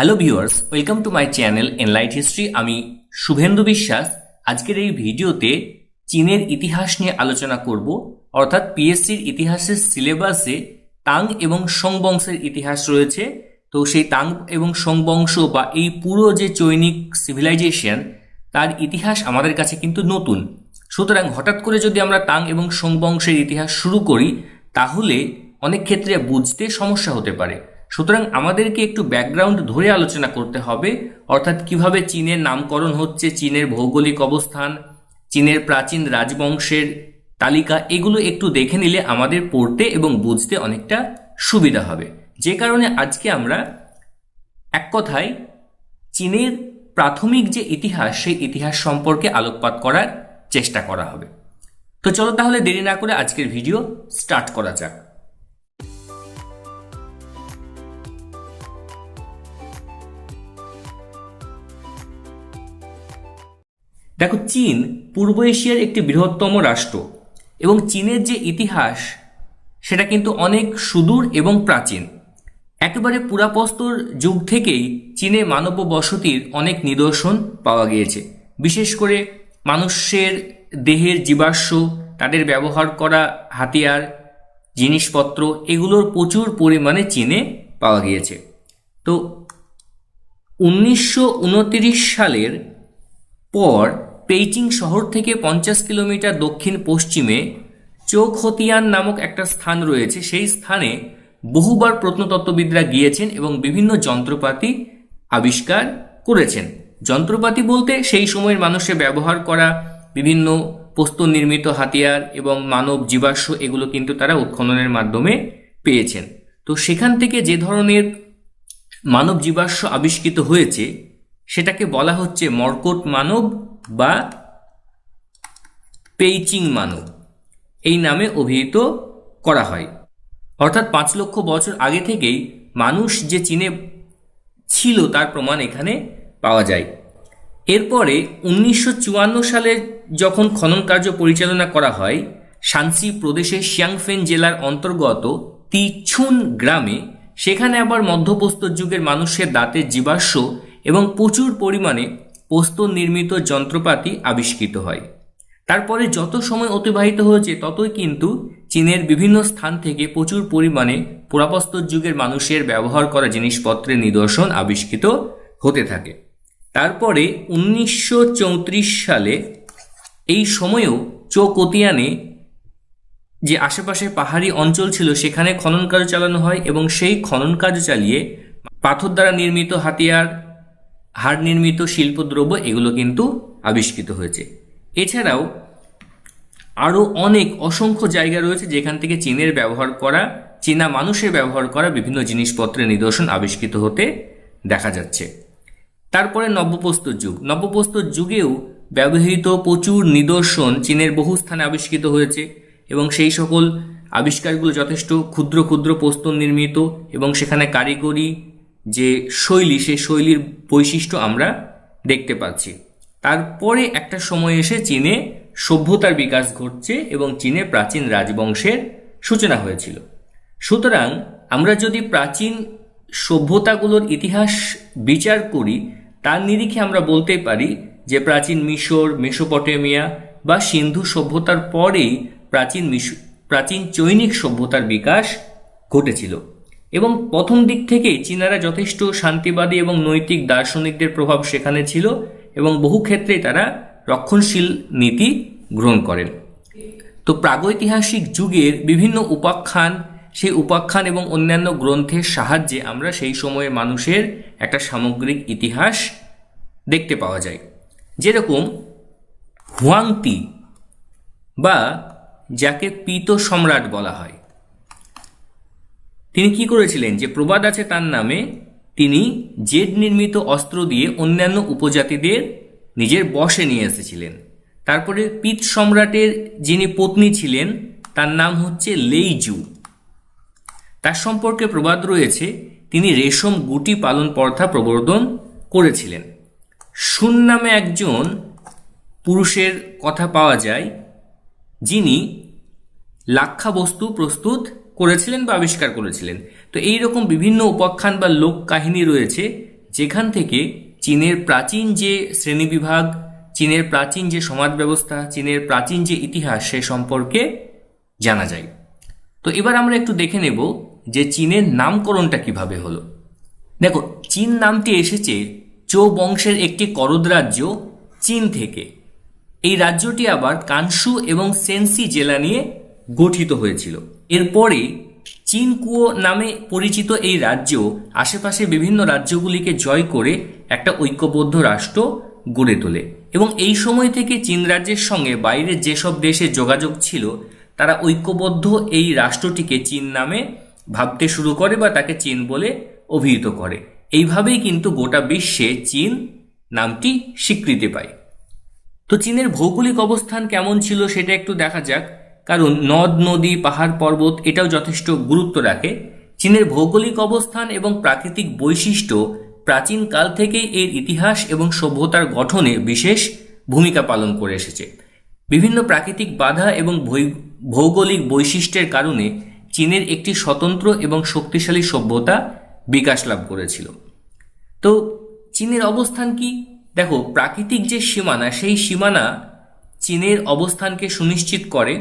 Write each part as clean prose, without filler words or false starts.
Hello viewers, welcome to my channel enlight history. আমি শুভেন্দু বিশ্বাস। আজকের এই ভিডিওতে চীনের ইতিহাস নিয়ে আলোচনা করব, অর্থাৎ পিএসসির ইতিহাসের সিলেবাসে তাং এবং সোং বংশের ইতিহাস রয়েছে। তো সেই তাং এবং সোং বংশ বা এই পুরো যে চৈনিক সিভিলাইজেশন, তার ইতিহাস আমাদের কাছে কিন্তু নতুন। সুতরাং হঠাৎ করে যদি আমরা তাং এবং সোং বংশের ইতিহাস শুরু করি, তাহলে অনেক ক্ষেত্রে বুঝতে সমস্যা হতে পারে। সুতরাং আমাদেরকে একটু ব্যাকগ্রাউন্ড ধরে আলোচনা করতে হবে, অর্থাৎ কিভাবে চীনের নামকরণ হচ্ছে, চীনের ভৌগোলিক অবস্থান, চীনের প্রাচীন রাজবংশের তালিকা, এগুলো একটু দেখে নিলে আমাদের পড়তে এবং বুঝতে অনেকটা সুবিধা হবে। যে কারণে আজকে আমরা এক কথায় চীনের প্রাথমিক যে ইতিহাস, সেই ইতিহাস সম্পর্কে আলোকপাত করার চেষ্টা করা হবে। তো চলো তাহলে দেরি না করে আজকের ভিডিও স্টার্ট করা যাক। দেখো, চীন পূর্ব এশিয়ার একটি বৃহত্তম রাষ্ট্র এবং চীনের যে ইতিহাস সেটা কিন্তু অনেক সুদূর এবং প্রাচীন। একেবারে পুরাপ্রস্তর যুগ থেকেই চীনে মানব বসতির অনেক নিদর্শন পাওয়া গিয়েছে। বিশেষ করে মানুষের দেহের জীবাশ্ম, তাদের ব্যবহার করা হাতিয়ার, জিনিসপত্র, এগুলোর প্রচুর পরিমাণে চীনে পাওয়া গিয়েছে। তো 1929 সালের পর পেইচিং শহর থেকে 50 কিলোমিটার দক্ষিণ পশ্চিমে চৌখতিয়ান নামক একটা স্থান রয়েছে। সেই স্থানে বহুবার প্রত্নতত্ত্ববিদরা গিয়েছেন এবং বিভিন্ন যন্ত্রপাতি আবিষ্কার করেছেন। যন্ত্রপাতি বলতে সেই সময়ের মানুষের ব্যবহার করা বিভিন্ন প্রস্তর নির্মিত হাতিয়ার এবং মানব জীবাশ্ম, এগুলো কিন্তু তারা উৎখননের মাধ্যমে পেয়েছেন। তো সেখান থেকে যে ধরনের মানব জীবাশ্ম আবিষ্কৃত হয়েছে সেটাকে বলা হচ্ছে মর্কট মানব বা পেইচিং মানব, এই নামে অভিহিত করা হয়। অর্থাৎ 5 লক্ষ বছর আগে থেকেই মানুষ যে চীনে ছিল তার প্রমাণ এখানে পাওয়া যায়। এরপরে 1954 সালে যখন খনন কার্য পরিচালনা করা হয় শানসি প্রদেশের শিয়াংফেন জেলার অন্তর্গত তিছুন গ্রামে, সেখানে আবার মধ্যপ্রস্তর যুগের মানুষের দাঁতের জীবাশ্ম এবং প্রচুর পরিমাণে প্রস্তর নির্মিত যন্ত্রপাতি আবিষ্কৃত হয়। তারপরে যত সময় অতিবাহিত হয়েছে ততই কিন্তু চীনের বিভিন্ন স্থান থেকে প্রচুর পরিমাণে পুরাপ্রস্তর যুগের মানুষের ব্যবহার করা জিনিসপত্রের নিদর্শন আবিষ্কৃত হতে থাকে। তারপরে 1934 সালে এই সময়েও চৌকতিয়ানে যে আশেপাশে পাহাড়ি অঞ্চল ছিল সেখানে খনন কার্য চালানো হয় এবং সেই খনন কার্য চালিয়ে পাথর দ্বারা নির্মিত হাতিয়ার, হাড় নির্মিত শিল্পদ্রব্য, এগুলো কিন্তু আবিষ্কৃত হয়েছে। এছাড়াও আরও অনেক অসংখ্য জায়গা রয়েছে যেখান থেকে চীনের ব্যবহার করা, চীনা মানুষের ব্যবহার করা বিভিন্ন জিনিসপত্রের নিদর্শন আবিষ্কৃত হতে দেখা যাচ্ছে। তারপরে নব্যপ্রস্তর যুগ, নব্যপ্রস্তর যুগেও ব্যবহৃত প্রচুর নিদর্শন চীনের বহু স্থানে আবিষ্কৃত হয়েছে এবং সেই সকল আবিষ্কারগুলো যথেষ্ট ক্ষুদ্র ক্ষুদ্র প্রস্তর নির্মিত এবং সেখানে কারিগরি যে শৈলী, সেই শৈলীর বৈশিষ্ট্য আমরা দেখতে পাচ্ছি। তারপরে একটা সময় এসে চীনে সভ্যতার বিকাশ ঘটছে এবং চীনে প্রাচীন রাজবংশের সূচনা হয়েছিল। সুতরাং আমরা যদি প্রাচীন সভ্যতাগুলোর ইতিহাস বিচার করি, তার নিরিখে আমরা বলতে পারি যে প্রাচীন মিশর, মেসোপটেমিয়া বা সিন্ধু সভ্যতার পরেই প্রাচীন চৈনিক সভ্যতার বিকাশ ঘটেছিল এবং প্রথম দিক থেকে চীনারা যথেষ্ট শান্তিবাদী এবং নৈতিক দার্শনিকদের প্রভাব সেখানে ছিল এবং বহু ক্ষেত্রে তারা রক্ষণশীল নীতি গ্রহণ করেন। তো প্রাগৈতিহাসিক যুগের বিভিন্ন উপাখ্যান, সেই উপাখ্যান এবং অন্যান্য গ্রন্থের সাহায্যে আমরা সেই সময়ের মানুষের একটা সামগ্রিক ইতিহাস দেখতে পাওয়া যায়। যেরকম হুয়াংতি বা যাকে পীত সম্রাট বলা হয়, তিনি কি করেছিলেন, যে প্রবাদ আছে তার নামে, তিনি জেড নির্মিত অস্ত্র দিয়ে অন্যান্য উপজাতিদের নিজের বশে নিয়ে এসেছিলেন। তারপরে পীত সম্রাটের যিনি পত্নী ছিলেন তার নাম হচ্ছে লেইজু। তার সম্পর্কে প্রবাদ রয়েছে তিনি রেশম গুটি পালন প্রথা প্রবর্তন করেছিলেন। শুন নামে একজন পুরুষের কথা পাওয়া যায় যিনি লাক্ষা বস্তু প্রস্তুত করেছিলেন বা আবিষ্কার করেছিলেন। তো এই রকম বিভিন্ন উপাখ্যান বা লোক কাহিনী রয়েছে যেখান থেকে চীনের প্রাচীন যে শ্রেণীবিভাগ, চীনের প্রাচীন যে সমাজ ব্যবস্থা, চীনের প্রাচীন যে ইতিহাস সে সম্পর্কে জানা যায়। তো এবার আমরা একটু দেখে নেব যে চীনের নামকরণটা কিভাবে হলো। দেখো, চীন নামটি এসেছে চৌ বংশের একটি করদ রাজ্য চীন থেকে। এই রাজ্যটি আবার কানসু এবং সেনসি জেলা নিয়ে গঠিত হয়েছিল। এরপরে চীন কুয়ো নামে পরিচিত এই রাজ্য আশেপাশে বিভিন্ন রাজ্যগুলিকে জয় করে একটা ঐক্যবদ্ধ রাষ্ট্র গড়ে তোলে এবং এই সময় থেকে চীন রাজ্যের সঙ্গে বাইরের যেসব দেশে যোগাযোগ ছিল তারা ঐক্যবদ্ধ এই রাষ্ট্রটিকে চীন নামে ভাবতে শুরু করে বা তাকে চীন বলে অভিহিত করে। এইভাবেই কিন্তু গোটা বিশ্বে চীন নামটি স্বীকৃতি পায়। তো চীনের ভৌগোলিক অবস্থান কেমন ছিল সেটা একটু দেখা যাক, কারণ নদ নদী পাহাড় পর্বত এটাও যথেষ্ট গুরুত্ব রাখে। চীনের ভৌগোলিক অবস্থান এবং প্রাকৃতিক বৈশিষ্ট্য প্রাচীনকাল থেকেই এর ইতিহাস এবং সভ্যতার গঠনে বিশেষ ভূমিকা পালন করে এসেছে। বিভিন্ন প্রাকৃতিক বাধা এবং ভৌগোলিক বৈশিষ্ট্যের কারণে চীনের একটি স্বতন্ত্র এবং শক্তিশালী সভ্যতা বিকাশ লাভ করেছিল। তো চীনের অবস্থান কি? দেখো, প্রাকৃতিক যে সীমানা সেই সীমানা চীনের অবস্থানকে সুনিশ্চিত করে।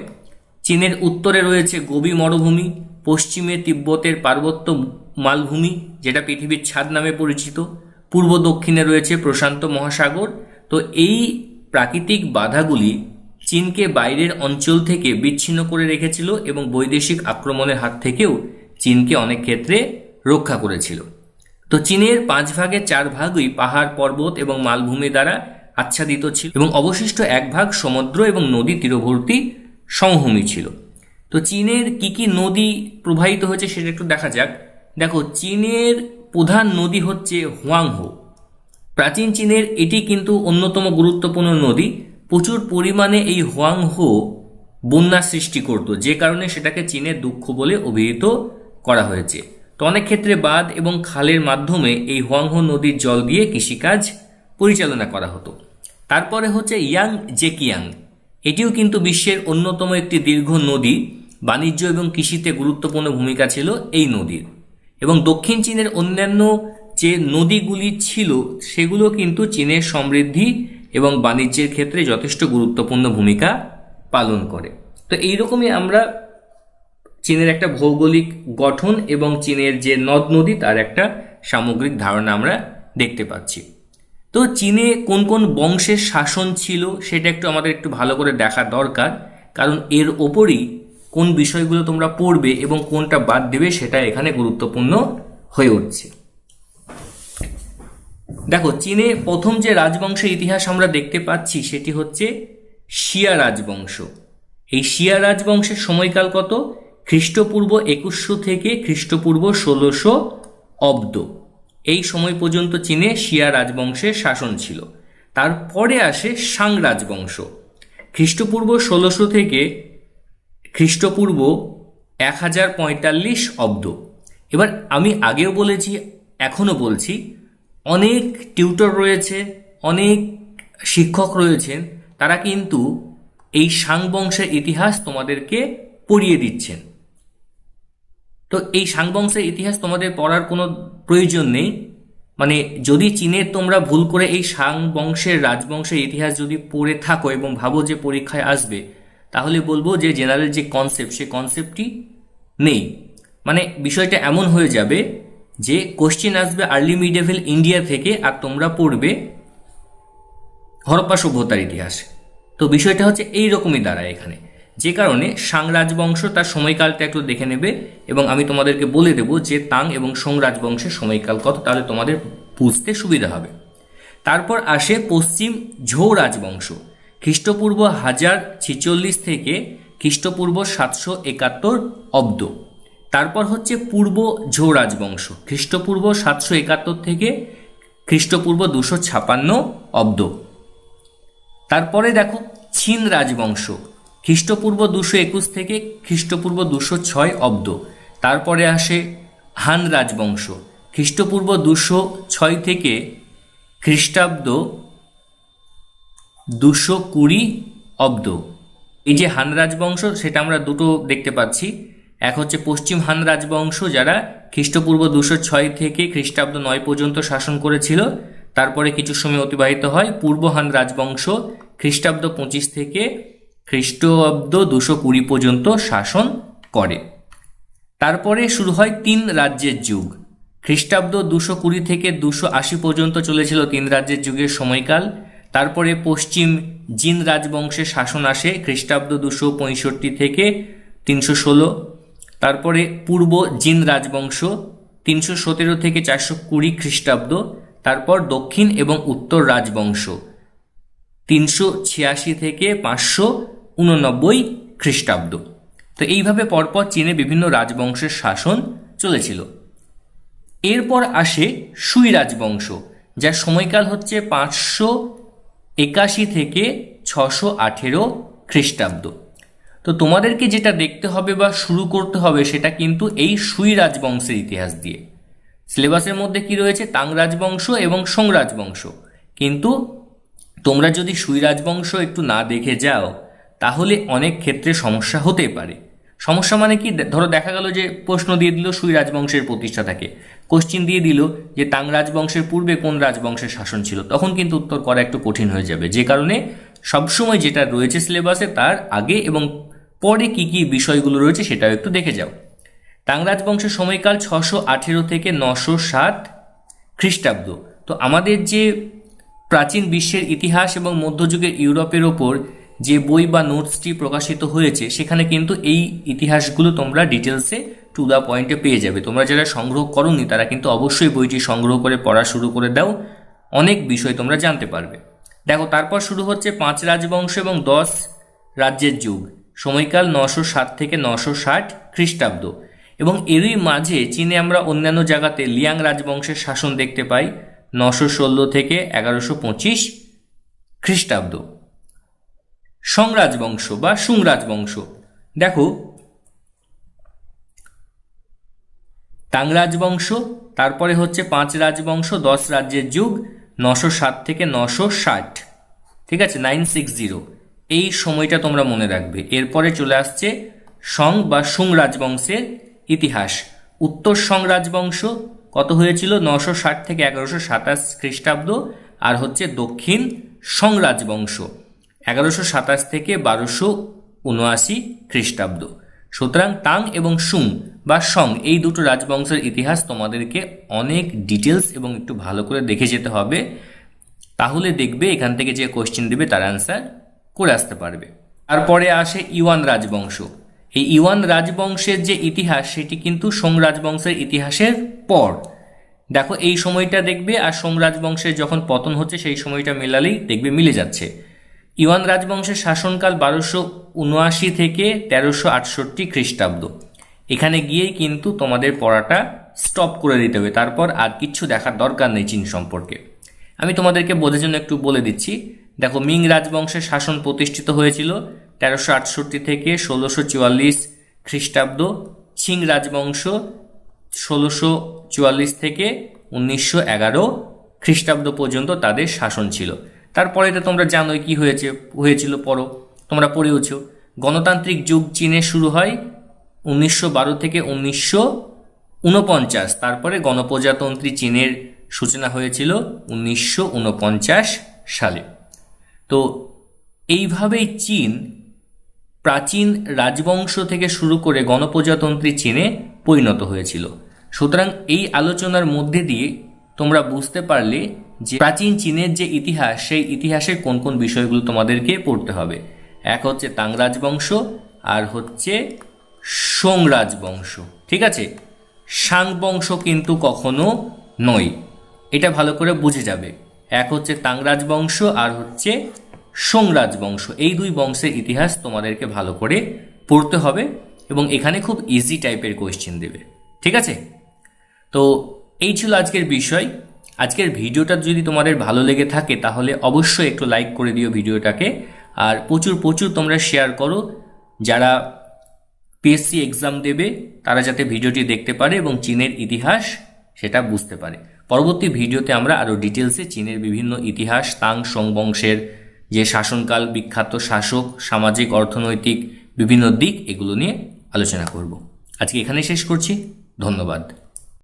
চীনের উত্তরে রয়েছে গোবি মরুভূমি, পশ্চিমে তিব্বতের পার্বত্য মালভূমি যেটা পৃথিবীর ছাদ নামে পরিচিত, পূর্ব দক্ষিণে রয়েছে প্রশান্ত মহাসাগর। তো এই প্রাকৃতিক বাধাগুলি চীনকে বাইরের অঞ্চল থেকে বিচ্ছিন্ন করে রেখেছিল এবং বৈদেশিক আক্রমণের হাত থেকেও চীনকে অনেক ক্ষেত্রে রক্ষা করেছিল। তো চীনের 5 ভাগের 4 ভাগই পাহাড় পর্বত এবং মালভূমি দ্বারা আচ্ছাদিত ছিল এবং অবশিষ্ট 1 ভাগ সমুদ্র এবং নদী তীরবর্তী সমভূমি ছিল। তো চীনের কি কি নদী প্রবাহিত হয়েছে সেটা একটু দেখা যাক। দেখো, চীনের প্রধান নদী হচ্ছে হুয়াংহো। প্রাচীন চীনের এটি কিন্তু অন্যতম গুরুত্বপূর্ণ নদী। প্রচুর পরিমাণে এই হুয়াংহো বন্যা সৃষ্টি করত, যে কারণে সেটাকে চীনের দুঃখ বলে অভিহিত করা হয়েছে। তো অনেক ক্ষেত্রে বাঁধ এবং খালের মাধ্যমে এই হুয়াংহো নদীর জল দিয়ে কৃষিকাজ পরিচালনা করা হতো। তারপরে হচ্ছে ইয়াং জেকিয়াং, এটিও কিন্তু বিশ্বের অন্যতম একটি দীর্ঘ নদী। বাণিজ্য এবং কৃষিতে গুরুত্বপূর্ণ ভূমিকা ছিল এই নদীর। এবং দক্ষিণ চীনের অন্যান্য যে নদীগুলি ছিল সেগুলো কিন্তু চীনের সমৃদ্ধি এবং বাণিজ্যের ক্ষেত্রে যথেষ্ট গুরুত্বপূর্ণ ভূমিকা পালন করে। তো এইরকমই আমরা চীনের একটা ভৌগোলিক গঠন এবং চীনের যে নদ নদী তার একটা সামগ্রিক ধারণা আমরা দেখতে পাচ্ছি। তো চীনে কোন কোন বংশের শাসন ছিল সেটা একটু আমাদের একটু ভালো করে দেখা দরকার, কারণ এর ওপরই কোন বিষয়গুলো তোমরা পড়বে এবং কোনটা বাদ দেবে সেটা এখানে গুরুত্বপূর্ণ হয়ে উঠছে। দেখো, চীনে প্রথম যে রাজবংশের ইতিহাস আমরা দেখতে পাচ্ছি সেটি হচ্ছে শিয়া রাজবংশ। এই শিয়া রাজবংশের সময়কাল কত? খ্রিস্টপূর্ব 2100 থেকে খ্রিস্টপূর্ব 1600 অব্দ। এই সময় পর্যন্ত চীনে শিয়া রাজবংশের শাসন ছিল। তারপরে আসে সাং রাজবংশ, খ্রিস্টপূর্ব 1600 থেকে খ্রিস্টপূর্ব 1045 অব্দ। এবার আমি আগেও বলেছি, এখনও বলছি, অনেক টিউটর রয়েছে, অনেক শিক্ষক রয়েছেন, তারা কিন্তু এই সাং বংশের ইতিহাস তোমাদেরকে পড়িয়ে দিচ্ছেন। তো এই সাং বংশের ইতিহাস তোমাদের পড়ার কোনো প্রয়োজন নেই। মানে যদি চীনের তোমরা ভুল করে এই সাং বংশের রাজবংশের ইতিহাস যদি পড়ে থাকো এবং ভাবো যে পরীক্ষায় আসবে, তাহলে বলবো যে জেনারেল যে কনসেপ্ট সে কনসেপ্টটি নেই। মানে বিষয়টা এমন হয়ে যাবে যে কোশ্চেন আসবে আর্লি মিডিয়েভেল ইন্ডিয়া থেকে আর তোমরা পড়বে হরপ্পা সভ্যতার ইতিহাস। তো বিষয়টা হচ্ছে এই রকমই দাঁড়ায় এখানে, যে কারণে সাং রাজবংশ তার সময়কালটা একটু দেখে নেবে এবং আমি তোমাদেরকে বলে দেবো যে তাং এবং সোং রাজবংশের সময়কাল কত, তাহলে তোমাদের বুঝতে সুবিধা হবে। তারপর আসে পশ্চিম ঝৌ রাজবংশ, খ্রিস্টপূর্ব 1046 থেকে খ্রিস্টপূর্ব 771 অব্দ। তারপর হচ্ছে পূর্ব ঝৌ রাজবংশ, খ্রিস্টপূর্ব 771 থেকে খ্রিস্টপূর্ব 256 অব্দ। তারপরে দেখো ছিন রাজবংশ, খ্রিস্টপূর্ব 221 থেকে খ্রিস্টপূর্ব 206 অব্দ। তারপরে আসে হান রাজবংশ, খ্রিস্টপূর্ব 206 থেকে খ্রিস্টাব্দ 220 অব্দ। এই যে হান রাজবংশ সেটা আমরা দুটো দেখতে পাচ্ছি, এক হচ্ছে পশ্চিম হান রাজবংশ, যারা খ্রিস্টপূর্ব 206 থেকে খ্রিস্টাব্দ 9 পর্যন্ত শাসন করেছিল। তারপরে কিছু সময় অতিবাহিত হয় পূর্ব হান রাজবংশ, খ্রিস্টাব্দ 25 থেকে খ্রিস্টাব্দ 220 পর্যন্ত শাসন করে। তারপরে শুরু হয় 3 রাজ্যের যুগ। খ্রিস্টাব্দ 220 থেকে 280 পর্যন্ত চলেছিল 3 রাজ্যের যুগের সময়কাল। তারপরে পশ্চিম জিন রাজবংশের শাসন আসে খ্রিস্টাব্দ 265 থেকে 316। তারপরে পূর্ব জিন রাজবংশ 317 থেকে 420 খ্রিস্টাব্দ। তারপর দক্ষিণ এবং উত্তর রাজবংশ 386 থেকে 589 খ্রিস্টাব্দ। তো এইভাবে পরপর চীনে বিভিন্ন রাজবংশের শাসন চলেছিল। এরপর আসে সুই রাজবংশ, যার সময়কাল হচ্ছে 581 থেকে 618 খ্রিস্টাব্দ। তো তোমাদেরকে যেটা দেখতে হবে বা শুরু করতে হবে সেটা কিন্তু এই সুই রাজবংশের ইতিহাস দিয়ে। সিলেবাসের মধ্যে কি রয়েছে? তাং রাজবংশ এবং সোং রাজবংশ। কিন্তু তোমরা যদি সুই রাজবংশ একটু না দেখে যাও তাহলে অনেক ক্ষেত্রে সমস্যা হতে পারে। সমস্যা মানে কি? ধরো দেখা গেল যে প্রশ্ন দিয়ে দিল সুই রাজবংশের প্রতিষ্ঠাতাকে, কোশ্চিন দিয়ে দিল যে তাং রাজবংশের পূর্বে কোন রাজবংশের শাসন ছিল, তখন কিন্তু উত্তর করা একটু কঠিন হয়ে যাবে। যে কারণে সবসময় যেটা রয়েছে সিলেবাসে তার আগে এবং পরে কি কি বিষয়গুলো রয়েছে সেটাও একটু দেখে যাও। তাং রাজবংশের সময়কাল 618 থেকে 907 খ্রিস্টাব্দ। তো আমাদের যে প্রাচীন বিশ্বের ইতিহাস এবং মধ্যযুগের ইউরোপের ওপর যে বই বা নোটসটি প্রকাশিত হয়েছে সেখানে কিন্তু এই ইতিহাসগুলো তোমরা ডিটেলসে টু দ্য পয়েন্টে পেয়ে যাবে। তোমরা যারা সংগ্রহ করোনি তারা কিন্তু অবশ্যই বইটি সংগ্রহ করে পড়া শুরু করে দাও, অনেক বিষয় তোমরা জানতে পারবে। দেখো, তারপর শুরু হচ্ছে 5 রাজবংশ এবং 10 রাজ্যের যুগ। সময়কাল 907 থেকে 960 খ্রিস্টাব্দ। এবং এরই মাঝে চীনে আমরা অন্যান্য জায়গাতে লিয়াং রাজবংশের শাসন দেখতে পাই 916 থেকে 1125 খ্রিস্টাব্দ। সং রাজবংশ বা সুং রাজবংশ, দেখো তাং রাজবংশ, তারপরে হচ্ছে 5 রাজবংশ 10 রাজ্যের যুগ 907 থেকে 960, ঠিক আছে, 960। এই সময়টা তোমরা মনে রাখবে। এরপরে চলে আসছে সং বা সুং রাজবংশের ইতিহাস। উত্তর সং রাজবংশ কত হয়েছিল? 960 থেকে 1127 খ্রিস্টাব্দ। আর হচ্ছে দক্ষিণ সং রাজবংশ 1127 থেকে 1279 খ্রিস্টাব্দ। সুতরাং তাং এবং সুং বা সং এই দুটো রাজবংশের ইতিহাস তোমাদেরকে অনেক ডিটেলস এবং একটু ভালো করে দেখে যেতে হবে, তাহলে দেখবে এখান থেকে যে কোশ্চেন দেবে তার অ্যান্সার করে আসতে পারবে। তারপরে আসে ইউয়ান রাজবংশ। এই ইউয়ান রাজবংশের যে ইতিহাস সেটি কিন্তু সোং রাজবংশের ইতিহাসের পর। দেখো এই সময়টা দেখবে আর সোং রাজবংশের যখন পতন হচ্ছে সেই সময়টা মেলালেই দেখবে মিলে যাচ্ছে। ইউয়ান রাজবংশের শাসনকাল 1279 থেকে 1368 খ্রিস্টাব্দ। এখানে গিয়েই কিন্তু তোমাদের পড়াটা স্টপ করে দিতে হবে, তারপর আর কিচ্ছু দেখার দরকার নেই চীন সম্পর্কে। আমি তোমাদেরকে বোঝার জন্য একটু বলে দিচ্ছি। দেখো, মিং রাজবংশের শাসন প্রতিষ্ঠিত হয়েছিল 1368 থেকে 1644 খ্রিস্টাব্দ। ছিং রাজবংশ 1644 থেকে 1911 খ্রিস্টাব্দ পর্যন্ত তাদের শাসন ছিল। তারপরে তো তোমরা জানোই কি হয়েছিল পরও তোমরা পড়েওছ। গণতান্ত্রিক যুগ চীনে শুরু হয় 1912 থেকে 1949। তারপরে গণপ্রজাতন্ত্রী চীনের সূচনা হয়েছিল 1949 সালে। তো এইভাবেই চীন প্রাচীন রাজবংশ থেকে শুরু করে গণপ্রজাতন্ত্রী চীনে পরিণত হয়েছিল। সুতরাং এই আলোচনার মধ্যে দিয়ে তোমরা বুঝতে পারলে যে প্রাচীন চীনের যে ইতিহাস সেই ইতিহাসের কোন কোন বিষয়গুলো তোমাদেরকে পড়তে হবে। এক হচ্ছে তাং রাজবংশ আর হচ্ছে সোং রাজবংশ, ঠিক আছে। শাং বংশ কিন্তু কখনো নয়, এটা ভালো করে বুঝে যাবে। এক হচ্ছে তাং রাজবংশ আর হচ্ছে সোং রাজবংশ, এই দুই বংশের ইতিহাস তোমাদেরকে ভালো করে পড়তে হবে এবং এখানে খুব ইজি টাইপের কোয়েশ্চেন দেবে, ঠিক আছে। তো এই ছিল আজকের বিষয়। আজকের ভিডিওটা যদি তোমাদের ভালো লেগে থাকে তাহলে অবশ্যই একটু লাইক করে দিও ভিডিওটাকে, আর প্রচুর প্রচুর তোমরা শেয়ার করো। যারা পিএসসি এক্সাম দেবে তারা যাতে ভিডিওটি দেখতে পারে এবং চীনের ইতিহাস সেটা বুঝতে পারে। পরবর্তী ভিডিওতে আমরা আরও ডিটেলসে চীনের বিভিন্ন ইতিহাস, তাং সোং বংশের যে শাসনকাল, বিখ্যাত শাসক, সামাজিক অর্থনৈতিক বিভিন্ন দিক, এগুলো নিয়ে আলোচনা করব। আজকে এখানে শেষ করছি। ধন্যবাদ।